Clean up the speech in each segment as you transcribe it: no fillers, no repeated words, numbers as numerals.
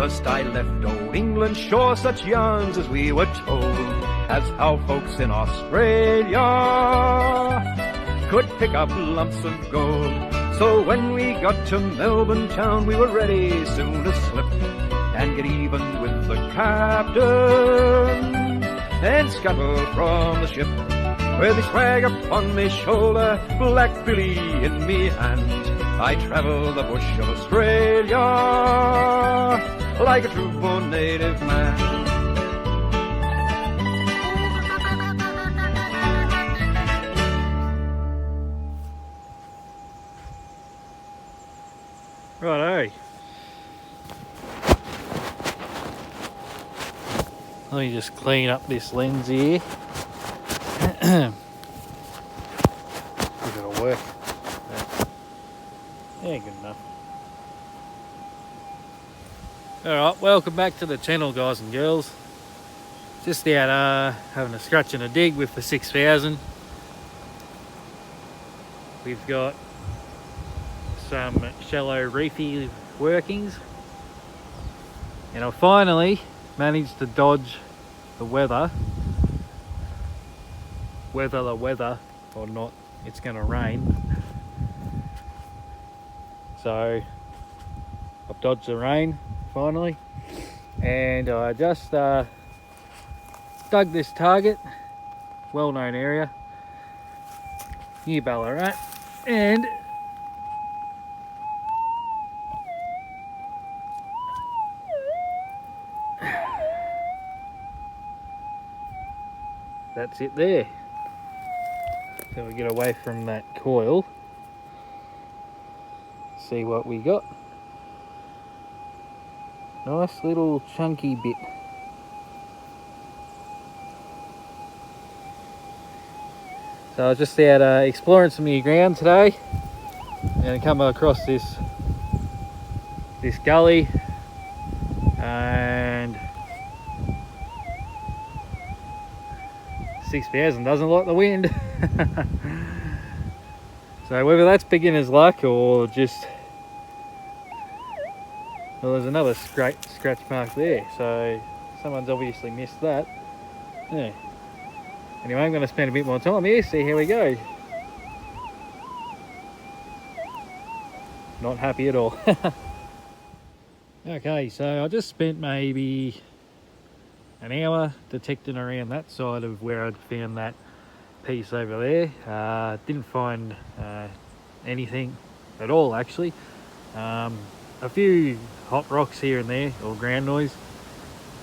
first I left old England, sure such yarns as we were told, as how folks in Australia could pick up lumps of gold. So when we got to Melbourne town, we were ready soon to slip and get even with the captain and scuttle from the ship. With me swag upon me shoulder, Black Billy in me hand, I travel the bush of Australia like a true born native man. Righto. Let me just clean up this lens here. If it'll work. Yeah, good enough. Alright, welcome back to the channel, guys and girls. Just out having a scratch and a dig with the 6000. We've got some shallow reefy workings, and I finally managed to dodge the weather or not, it's gonna rain. So I've dodged the rain finally, and I just dug this target, well-known area near Ballarat, and that's it there. So we get away from that coil, see what we got. Nice little chunky bit. So I was just out exploring some new ground today, and I come across this gully, and 6000 doesn't like the wind. So whether that's beginner's luck or just, well, there's another scratch mark there, so someone's obviously missed that. Yeah. Anyway, I'm going to spend a bit more time here, see how we go. Not happy at all. Okay, so I just spent maybe an hour detecting around that side of where I'd found that piece over there. Didn't find anything at all, actually. A few hot rocks here and there, or ground noise.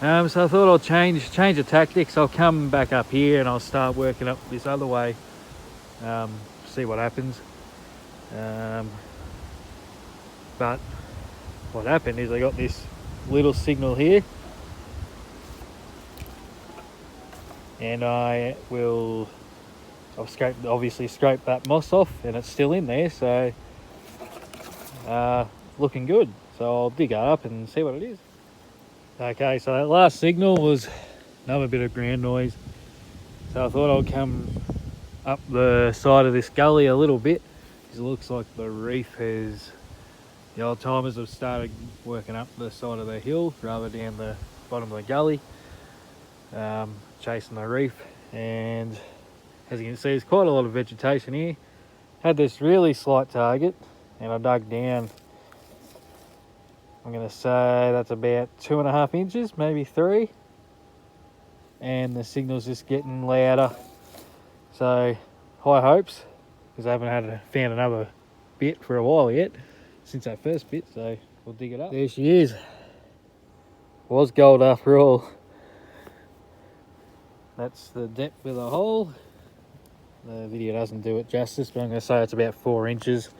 So I thought I'll change the tactics. I'll come back up here and I'll start working up this other way, see what happens. But what happened is I got this little signal here, and I've obviously scraped that moss off, and it's still in there, so looking good. So I'll dig it up and see what it is. Okay, so that last signal was another bit of ground noise, so I thought I'd come up the side of this gully a little bit, because it looks like the reef has, the old timers have started working up the side of the hill rather down the bottom of the gully, chasing the reef. And as you can see, there's quite a lot of vegetation here. Had this really slight target, and I dug down, I'm going to say that's about 2.5 inches, maybe 3, and the signal's just getting louder. So high hopes, because I haven't found another bit for a while yet since that first bit, so we'll dig it up. There she is. Was gold after all. That's the depth of the hole. The video doesn't do it justice, but I'm going to say it's about 4 inches,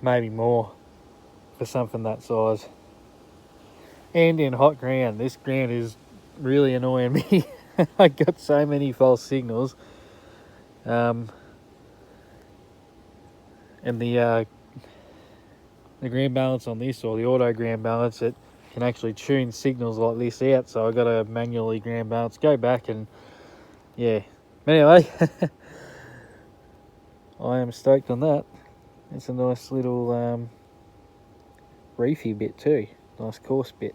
maybe more, for something that size. And in hot ground. This ground is really annoying me. I got so many false signals. And the ground balance on this, or the auto ground balance, it can actually tune signals like this out, so I got to manually ground balance, go back, and yeah. Anyway, I am stoked on that. It's a nice little reefy bit too. Nice coarse bit.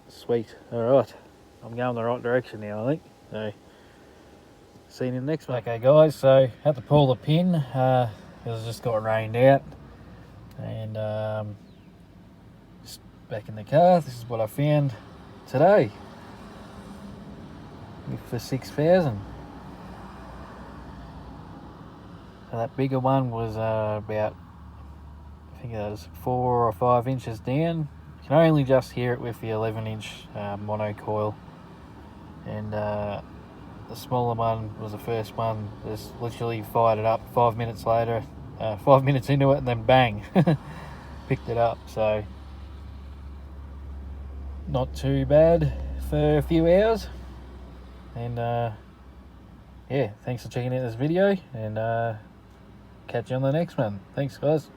Sweet. Alright. I'm going the right direction now, I think. So, see you in the next one. Okay guys, so had to pull the pin because it just got rained out. And just back in the car. This is what I found today for 6,000. So that bigger one was about, I think it was 4 or 5 inches down. You can only just hear it with the 11-inch mono coil. And the smaller one was the first one. Just literally fired it up 5 minutes later, 5 minutes into it, and then bang, picked it up. So not too bad for a few hours. And yeah, thanks for checking out this video, and catch you on the next one. Thanks guys.